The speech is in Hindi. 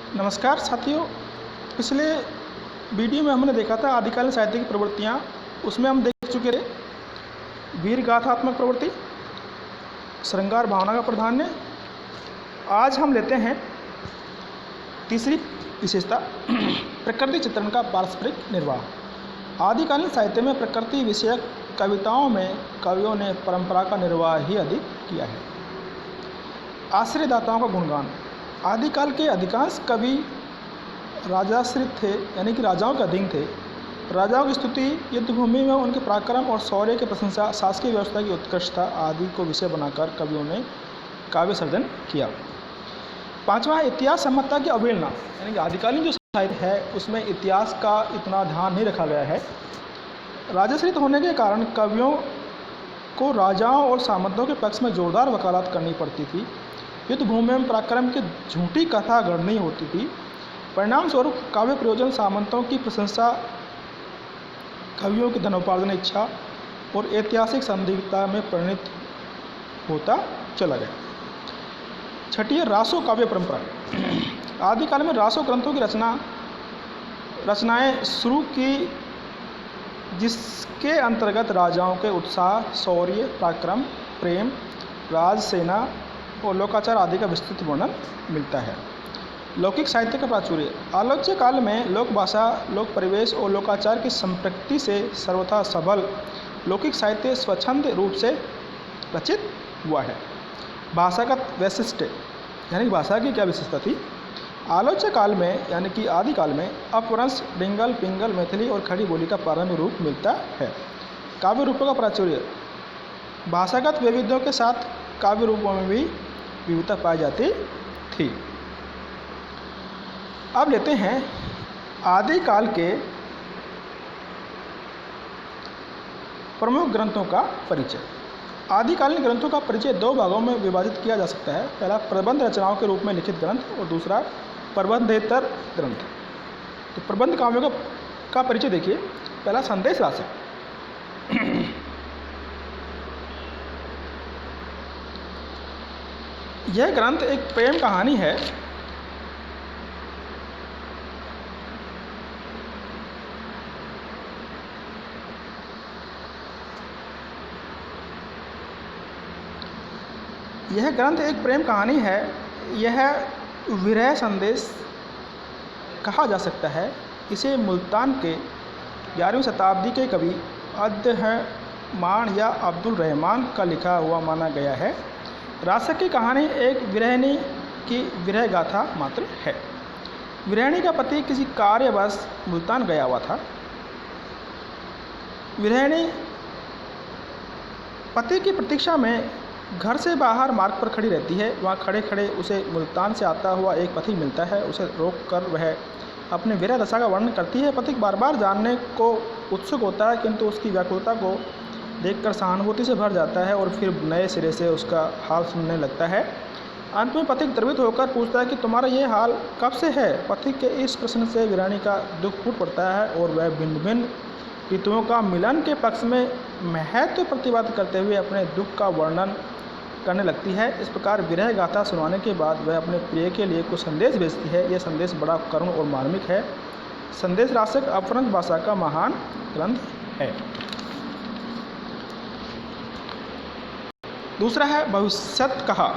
नमस्कार साथियों। पिछले वीडियो में हमने देखा था आदिकालीन साहित्य की प्रवृत्तियाँ। उसमें हम देख चुके थे वीर गाथात्मक प्रवृत्ति, श्रृंगार भावना का प्राधान्य। आज हम लेते हैं तीसरी विशेषता प्रकृति चित्रण का पारस्परिक निर्वाह। आदिकालीन साहित्य में प्रकृति विषयक कविताओं में कवियों ने परंपरा का निर्वाह ही अधिक किया है। आश्रयदाताओं का गुणगान। आदिकाल के अधिकांश कवि राजाश्रित थे, यानी कि राजाओं के अधीन थे। राजाओं की स्तुति, युद्धभूमि में उनके पराक्रम और शौर्य की प्रशंसा, शासकीय व्यवस्था की उत्कृष्टता आदि को विषय बनाकर कवियों ने काव्य सर्जन किया। पांचवा, इतिहास सम्मतता की अवहेलना, यानी कि आदिकालीन जो साहित्य है उसमें इतिहास का इतना ध्यान नहीं रखा गया है। राजाश्रित होने के कारण कवियों को राजाओं और सामंतों के पक्ष में जोरदार वकालत करनी पड़ती थी। युद्धभूमि में पराक्रम की झूठी कथा गढ़नी होती थी। परिणाम स्वरूप काव्य प्रयोजन सामंतों की प्रशंसा, कवियों की धनोपार्जन इच्छा और ऐतिहासिक संदिग्धता में परिणत होता चला गया। छठी, रासो काव्य परंपरा। आदिकाल में रासो ग्रंथों की रचनाएं शुरू की, जिसके अंतर्गत राजाओं के उत्साह, शौर्य, पराक्रम, प्रेम, राज, सेना और लोकाचार आदि का विस्तृत वर्णन मिलता है। लौकिक साहित्य का प्राचुर्य। आलोच्य काल में लोक भाषा, लोक परिवेश और लोकाचार की संप्रक्ति से सर्वथा सबल लौकिक साहित्य स्वच्छंद रूप से रचित हुआ है। भाषागत वैशिष्ट्य, यानी कि भाषा की क्या विशेषता थी। आलोच्य काल में यानी कि आदिकाल में अपभ्रंश, डिंगल, पिंगल, मैथिली और खड़ी बोली का प्रारंभिक रूप मिलता है। काव्य रूपों का प्राचुर्य। भाषागत वैविध्यों के साथ काव्य रूपों में भी विविधता पाई जाती थी। अब लेते हैं आदिकाल के प्रमुख ग्रंथों का परिचय। आदिकालीन ग्रंथों का परिचय दो भागों में विभाजित किया जा सकता है। पहला, प्रबंध रचनाओं के रूप में लिखित ग्रंथ, और दूसरा, प्रबंधेतर ग्रंथ। तो प्रबंध काव्यों का परिचय देखिए। पहला, संदेश राशक। यह ग्रंथ एक प्रेम कहानी है। यह ग्रंथ एक प्रेम कहानी है। यह विरह संदेश कहा जा सकता है। इसे मुल्तान के 11वीं शताब्दी के कवि अब्दुर्रहमान या अब्दुल रहमान का लिखा हुआ माना गया है। रासक की कहानी एक विरहिणी की विरह गाथा मात्र है। विरहिणी का पति किसी कार्यवश मुल्तान गया हुआ था। विरहिणी पति की प्रतीक्षा में घर से बाहर मार्ग पर खड़ी रहती है। वहाँ खड़े खड़े उसे मुल्तान से आता हुआ एक पथिक मिलता है। उसे रोककर वह अपने विरह दशा का वर्णन करती है। पथिक बार बार जानने को उत्सुक होता है, किंतु उसकी व्याकुलता को देखकर सहानुभूति से भर जाता है और फिर नए सिरे से उसका हाल सुनने लगता है। अंत में पथिक द्रवित होकर पूछता है कि तुम्हारा ये हाल कब से है। पथिक के इस प्रश्न से विरहिणी का दुख फूट पड़ता है और वह भिन्न भिन्न ऋतुओं का मिलन के पक्ष में महत्व प्रतिपादित करते हुए अपने दुख का वर्णन करने लगती है। इस प्रकार विरह गाथा सुनाने के बाद वह अपने प्रिय के लिए कुछ संदेश भेजती है। यह संदेश बड़ा करुण और मार्मिक है। संदेश रासक अपभ्रंश भाषा का महान ग्रंथ है। दूसरा है भविष्यत कहा।